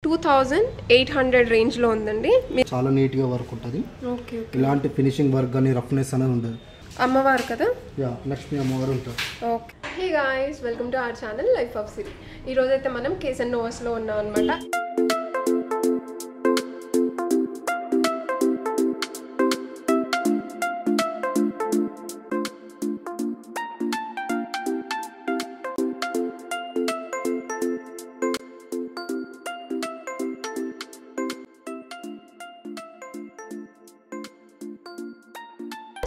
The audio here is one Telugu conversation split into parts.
2800 రేంజ్ లో ఉందండి. చాలా నీట్ గా వర్క్ ఉంటది. Okay okay. ఇలాంటి ఫినిషింగ్ వర్క్ గాని రఫ్నెస్ అనేది ఉండదు. అమ్మవారు కదా? యా, లక్ష్మీ అమ్మవారు ఉంటారు. Okay. Hey guys, welcome to our channel life of Siri. ఈ రోజు అయితే మనం కేసన్ నోవాస్ లో ఉన్నాం అన్నమాట.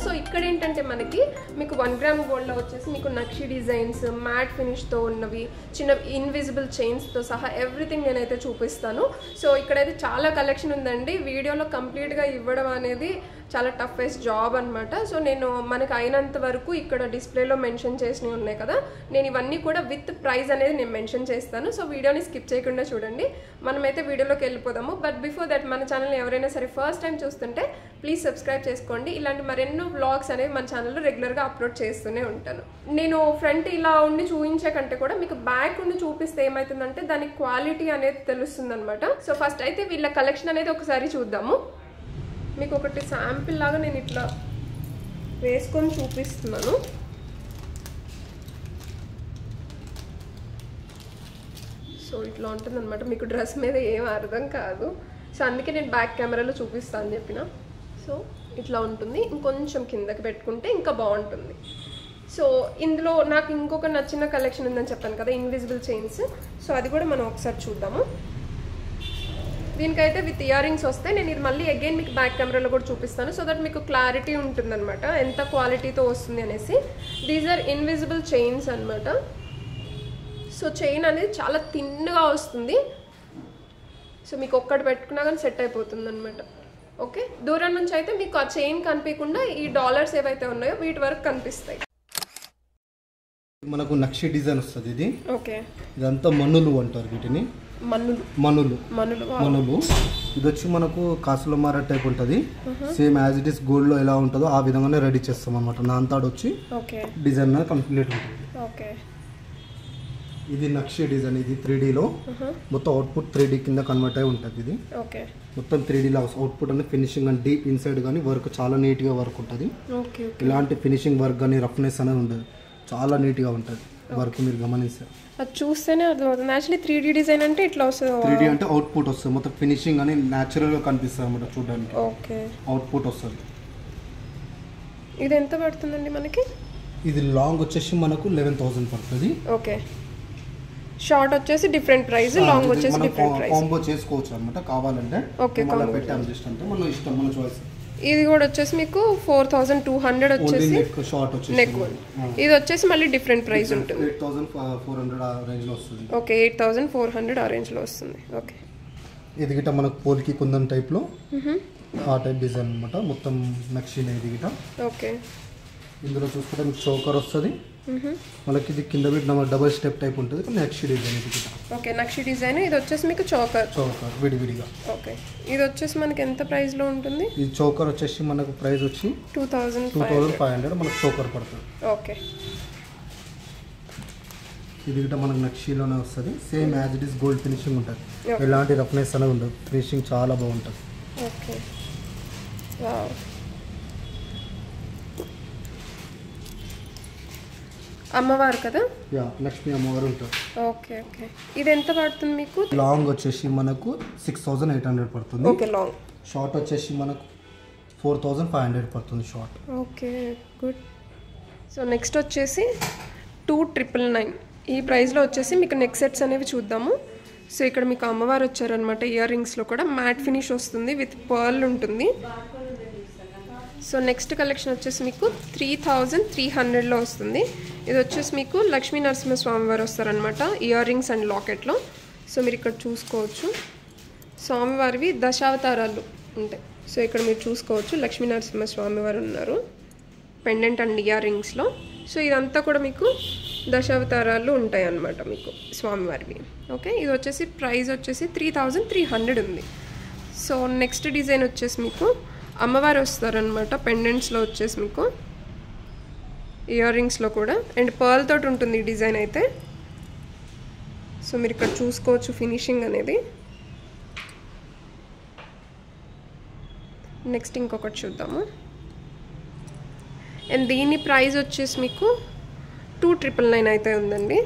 సో ఇక్కడ ఏంటంటే మనకి మీకు 1 గ్రామ్ గోల్డ్లో వచ్చేసి మీకు నక్షి డిజైన్స్, మ్యాట్ ఫినిష్తో ఉన్నవి, చిన్న ఇన్విజిబుల్ చైన్స్తో సహా ఎవ్రీథింగ్ నేనైతే చూపిస్తాను. సో ఇక్కడైతే చాలా కలెక్షన్ ఉందండి. వీడియోలో కంప్లీట్గా ఇవ్వడం అనేది చాలా టఫెస్ట్ జాబ్ అనమాట. సో నేను మనకు అయినంత వరకు ఇక్కడ డిస్ప్లేలో మెన్షన్ చేసినవి ఉన్నాయి కదా, నేను ఇవన్నీ కూడా విత్ ప్రైస్ అనేది నేను మెన్షన్ చేస్తాను. సో వీడియోని స్కిప్ చేయకుండా చూడండి. మనమైతే వీడియోలోకి వెళ్ళిపోదాము. బట్ బిఫోర్ దట్ మన ఛానల్ని ఎవరైనా సరే ఫస్ట్ టైం చూస్తుంటే ప్లీజ్ సబ్స్క్రైబ్ చేసుకోండి. ఇలాంటి మరెన్నో వ్లాగ్స్ అనేవి మన ఛానల్లో రెగ్యులర్గా అప్లోడ్ చేస్తూనే ఉంటాను. నేను ఫ్రంట్ ఇలా ఉండి చూపించే కంటే కూడా మీకు బ్యాక్ ఉండి చూపిస్తే ఏమవుతుందంటే దాని క్వాలిటీ అనేది తెలుస్తుంది అనమాట. సో ఫస్ట్ అయితే వీళ్ళ కలెక్షన్ అనేది ఒకసారి చూద్దాము. మీకు ఒకటి శాంపిల్ లాగా నేను ఇట్లా వేసుకొని చూపిస్తున్నాను. సో ఇట్లా ఉంటుంది అనమాట. మీకు డ్రెస్ మీద ఏం అర్థం కాదు. సో అందుకే నేను బ్యాక్ కెమెరాలో చూపిస్తాను అని చెప్పిన. సో ఇట్లా ఉంటుంది. ఇంకొంచెం కిందకి పెట్టుకుంటే ఇంకా బాగుంటుంది. సో ఇందులో నాకు ఇంకొక నచ్చిన కలెక్షన్ ఉందని చెప్పాను కదా, ఇన్విజిబుల్ చైన్స్. సో అది కూడా మనం ఒకసారి చూద్దాము. దీనికైతే విత్ ఇయర్ రింగ్స్ వస్తాయి. నేను ఇది మళ్ళీ అగైన్ మీకు బ్యాక్ కెమెరాలో కూడా చూపిస్తాను, సో దట్ మీకు క్లారిటీ ఉంటుందన్నమాట ఎంత క్వాలిటీతో వస్తుంది అనేసి. దీస్ ఆర్ ఇన్విజిబుల్ చైన్స్ అనమాట. సో చైన్ అనేది చాలా థిన్గా వస్తుంది. సో మీకు ఒక్కటి పెట్టుకున్నా కానీ సెట్ అయిపోతుంది అనమాట. ఓకే, దూరం నుంచి అయితే మీకు ఆ చైన్ కనిపించకుండా ఈ డాలర్స్ ఏవైతే ఉన్నాయో వీటి వరకు కనిపిస్తాయి. మనకు నక్షి డిజైన్ వస్తుంది. ఇది ఓకే, ఇదంతా మన్నులు అంటారు వీటిని. మనులు. ఇది వచ్చి మనకు కాసుల మార టైప్ ఉంటుంది. Same as it is gold లో ఎలా ఉంటుందో ఆ విధంగానే రెడీ చేస్తాం అనమాట. నాంతాడు వచ్చి డిజైన్ కంప్లీట్ ఉంటుంది. ఇది నక్షి డిజైన్. ఇది 3D లో మొత్తం అవుట్పుట్ 3D కింద కన్వర్ట్ అయి ఉంటుంది. ఇది మొత్తం 3D లో అవుట్పుట్ అనేది ఫినిషింగ్ అండ్ డీప్ ఇన్సైడ్ కానీ వర్క్ చాలా నీట్ గా వర్క్ ఉంటుంది. ఇలాంటి ఫినిషింగ్ వర్క్ కానీ రఫ్నెస్ అనేది ఉండదు. చాలా నీట్ గా ఉంటుంది వర్క్. మీరు గమనిస్తారు, అది చూస్తేనే అర్థమవుతుంది. యాక్చువల్లీ 3D డిజైన్ అంటే ఇట్లా వస్తుంది. 3D అంటే అవుట్పుట్ వస్తుంది. మొత్తం ఫినిషింగ్ అని న్యాచురల్ గా కనిపిస్తుంది అనమాట చూడడానికి. ఓకే, అవుట్పుట్ వస్తుంది. ఇది ఎంత పడుతుందండి మనకి? ఇది లాంగ్ వచ్చేసి మనకు 11,000 పడుతుంది. ఓకే, షార్ట్ వచ్చేసి డిఫరెంట్ ప్రైస్, లాంగ్ వచ్చేసి డిఫరెంట్ ప్రైస్. కాంబో చేసుకోవచ్చు అన్నమాట కావాలంటే. ఓకే, మళ్ళీ పెట్టాము జస్ట్ అంటే మన ఇష్టం, మన చాయిస్. ఇది కూడా వచ్చేసి మీకు 4200 వచ్చేసి షార్ట్ వచ్చేసి నెక్. ఇది వచ్చేసి మళ్ళీ డిఫరెంట్ ప్రైస్ ఉంటుంది. 8400 ఆ రేంజ్ లో వస్తుంది. ఓకే, 8400 ఆ రేంజ్ లో వస్తుంది. ఓకే, ఇది గిట మనకు పోల్కి కుందన్ టైప్ లో ఆ టైప్ డిజైన్ అన్నమాట. మొత్తం నక్షి ఇది గిట. ఓకే, ఇందులో చూసుకుంటే మీకు చోకర్ వస్తుంది. మనకి ఇది కింద పెట్టిన డబుల్ స్టెప్ టైప్ ఉంటుంది. నక్షి డిజైన్ ఇది గిట. ఓకే, నక్షి డిజైన్. ఇది వచ్చేసి మీకు చోకర్ విడివిడిగా. ఓకే, ఇది వచ్చేసి మనకి ఎంత ప్రైస్ లో ఉంటుంది? ఈ చోకర్ వచ్చేసి మనకు ప్రైస్ వచ్చి 2500 మనకు చోకర్ పడుతుంది. ఓకే, ఇది గిట మనకు నక్షిలోనే వస్తుంది. Same as it is gold finishing ఉంటుంది. ఎలాంటి రఫ్నెస్ అనేది ఉండదు. ఫినిషింగ్ చాలా బాగుంటుంది. Okay, wow. అమ్మవారు కదా? యా, లక్ష్మీ అమ్మవారు ఉంటారు. ఓకే ఓకే, ఇది ఎంత పడుతుంది మీకు? లాంగ్ వచ్చేసి మనకు 6800 పడుతుంది. Okay, long. షార్ట్ వచ్చేసి మనకు 4500 పడుతుంది short. Okay, good. So next వచ్చేసి 2999 ఈ ప్రైస్లో వచ్చేసి మీకు నెక్ సెట్స్ అనేవి చూద్దాము. సో ఇక్కడ మీకు అమ్మవారు వచ్చారనమాట. ఇయర్ రింగ్స్లో కూడా మ్యాట్ ఫినిష్ వస్తుంది, విత్ పర్ల్ ఉంటుంది. సో నెక్స్ట్ కలెక్షన్ వచ్చేసి మీకు 3300లో వస్తుంది. ఇది వచ్చేసి మీకు లక్ష్మీ నరసింహస్వామి వారు వస్తారనమాట, ఇయర్ రింగ్స్ అండ్ లాకెట్లో. సో మీరు ఇక్కడ చూసుకోవచ్చు స్వామివారివి దశావతారాలు ఉంటాయి. సో ఇక్కడ మీరు చూసుకోవచ్చు లక్ష్మీ నరసింహస్వామి వారు ఉన్నారు పెండెంట్ అండ్ ఇయర్ రింగ్స్లో. సో ఇదంతా కూడా మీకు దశావతారాలు ఉంటాయి అన్నమాట మీకు స్వామివారివి. ఓకే, ఇది వచ్చేసి ప్రైస్ వచ్చేసి 3300 ఉంది. సో నెక్స్ట్ డిజైన్ వచ్చేసి మీకు అమ్మవారు వస్తారనమాట పెండెంట్స్లో వచ్చేసి మీకు ఇయర్ రింగ్స్లో కూడా అండ్ పర్ల్ తోటి ఉంటుంది ఈ డిజైన్ అయితే. సో మీరు ఇక్కడ చూసుకోవచ్చు ఫినిషింగ్ అనేది నెక్స్ట్ ఇంకొకటి చూద్దాము. అండ్ దీని ప్రైస్ వచ్చేసి మీకు 2,999 అయితే ఉందండి.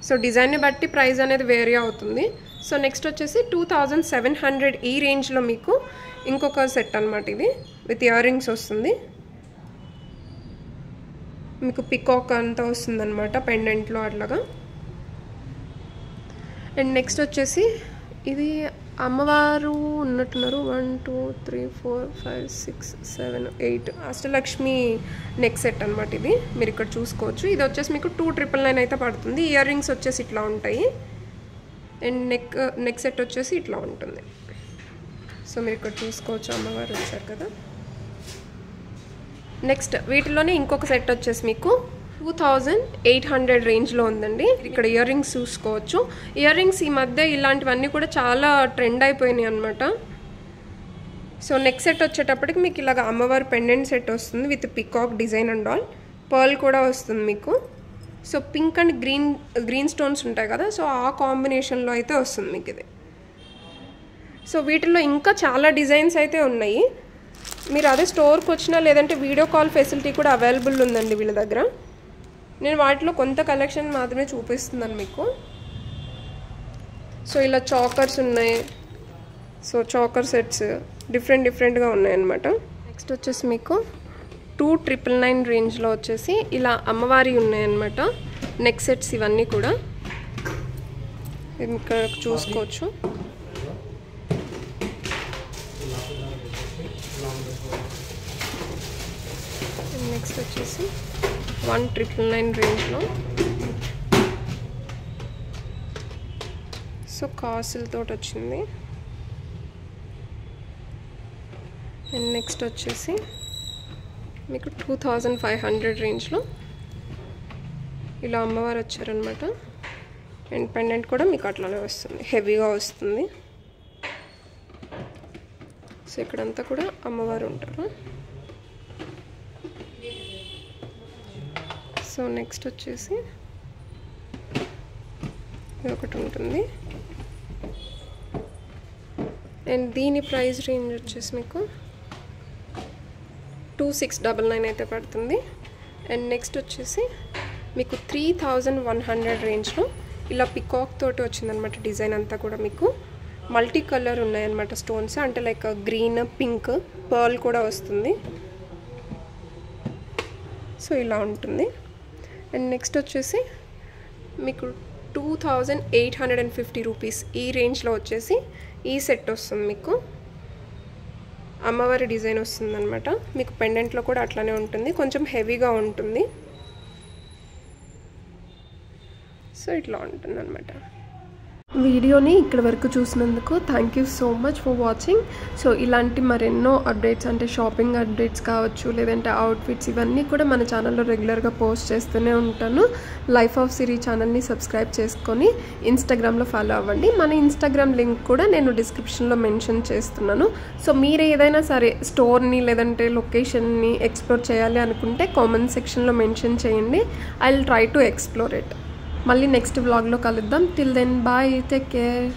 సో డిజైన్ని బట్టి ప్రైస్ అనేది వేరీ అవుతుంది. సో నెక్స్ట్ వచ్చేసి 2,700 ఈ రేంజ్లో మీకు ఇంకొక సెట్ అనమాట. ఇది విత్ ఇయర్ రింగ్స్ వస్తుంది. మీకు పికాక్ అంతా వస్తుంది అనమాట పెండెంట్లో అట్లాగా. అండ్ నెక్స్ట్ వచ్చేసి ఇది అమ్మవారు ఉన్నట్టున్నారు. 1 2 3 4 5 6 7 8 అష్టలక్ష్మి నెక్ సెట్ అనమాట. ఇది మీరు ఇక్కడ చూసుకోవచ్చు. ఇది వచ్చేసి మీకు 2,999 అయితే పడుతుంది. ఇయర్ రింగ్స్ వచ్చేసి ఇట్లా ఉంటాయి. అండ్ నెక్ సెట్ వచ్చేసి ఇట్లా ఉంటుంది. సో మీరు ఇక్కడ చూసుకోవచ్చు, అమ్మవారు వచ్చారు కదా. నెక్స్ట్ వీటిలోనే ఇంకొక సెట్ వచ్చేసి మీకు 2,800 రేంజ్లో ఉందండి. ఇక్కడ ఇయర్ రింగ్స్ చూసుకోవచ్చు. ఇయర్ రింగ్స్ ఈ మధ్య ఇలాంటివన్నీ కూడా చాలా ట్రెండ్ అయిపోయినాయి అనమాట. సో నెక్ సెట్ వచ్చేటప్పటికి మీకు ఇలాగ అమ్మవారి పెండెంట్ సెట్ వస్తుంది with peacock design and all. Pearl కూడా వస్తుంది మీకు. So pink and green stones ఉంటాయి కదా, సో ఆ కాంబినేషన్లో అయితే వస్తుంది మీకు ఇది. సో వీటిల్లో ఇంకా చాలా డిజైన్స్ అయితే ఉన్నాయి. మీరు అదే స్టోర్కి వచ్చినా లేదంటే వీడియో కాల్ ఫెసిలిటీ కూడా అవైలబుల్ ఉందండి వీళ్ళ దగ్గర. నేను వాటిలో కొంత కలెక్షన్ మాత్రమే చూపిస్తున్నాను మీకు. సో ఇలా చాకర్స్ ఉన్నాయి. సో చాకర్ సెట్స్ డిఫరెంట్గా ఉన్నాయన్నమాట. నెక్స్ట్ వచ్చేసి మీకు 2,999 రేంజ్లో వచ్చేసి ఇలా అమ్మవారి ఉన్నాయన్నమాట నెక్ సెట్స్. ఇవన్నీ కూడా ఇక్కడ చూసుకోవచ్చు. నెక్స్ట్ వచ్చేసి 1,999 రేంజ్లో. సో కాసులతో వచ్చింది. అండ్ నెక్స్ట్ వచ్చేసి మీకు 2,500 రేంజ్లో ఇలా అమ్మవారు వచ్చారనమాట. అండ్ పెండెంట్ కూడా మీకు అట్లానే వస్తుంది, హెవీగా వస్తుంది. సో ఇక్కడంతా కూడా అమ్మవారు ఉంటారు. సో నెక్స్ట్ వచ్చేసి ఇది ఒకటి ఉంటుంది. అండ్ దీని ప్రైస్ రేంజ్ వచ్చేసి మీకు 2,699 అయితే పడుతుంది. అండ్ నెక్స్ట్ వచ్చేసి మీకు 3,100 రేంజ్లో ఇలా పికాక్ తోటి వచ్చిందనమాట. డిజైన్ అంతా కూడా మీకు మల్టీ కలర్ ఉన్నాయన్నమాట స్టోన్స్. అంటే లైక్ గ్రీన్, పింక్, పర్ల్ కూడా వస్తుంది. సో ఇలా ఉంటుంది. అండ్ నెక్స్ట్ వచ్చేసి మీకు 2,850 రూపీస్ ఈ రేంజ్లో వచ్చేసి ఈ సెట్ వస్తుంది. మీకు అమ్మవారి డిజైన్ వస్తుంది అనమాట. మీకు పెండెంట్లో కూడా అట్లానే ఉంటుంది, కొంచెం హెవీగా ఉంటుంది. సో ఇట్లా ఉంటుంది అనమాట. వీడియోని ఇక్కడ వరకు చూసినందుకు thank you so much for watching. So ఇలాంటి మరెన్నో అప్డేట్స్ అంటే షాపింగ్ అప్డేట్స్ కావచ్చు, లేదంటే అవుట్ఫిట్స్, ఇవన్నీ కూడా మన ఛానల్లో రెగ్యులర్గా పోస్ట్ చేస్తూనే ఉంటాను. లైఫ్ ఆఫ్ సిరి ఛానల్ని సబ్స్క్రైబ్ చేసుకొని ఇన్స్టాగ్రామ్లో ఫాలో అవ్వండి. మన ఇన్స్టాగ్రామ్ లింక్ కూడా నేను డిస్క్రిప్షన్లో మెన్షన్ చేస్తున్నాను. సో మీరు ఏదైనా సరే స్టోర్ని లేదంటే లొకేషన్ని ఎక్స్ప్లోర్ చేయాలి అనుకుంటే కామెంట్ సెక్షన్లో మెన్షన్ చేయండి. I will try to explore it. మళ్ళీ నెక్స్ట్ వ్లాగ్లో కలుద్దాం. Till then bye, take care.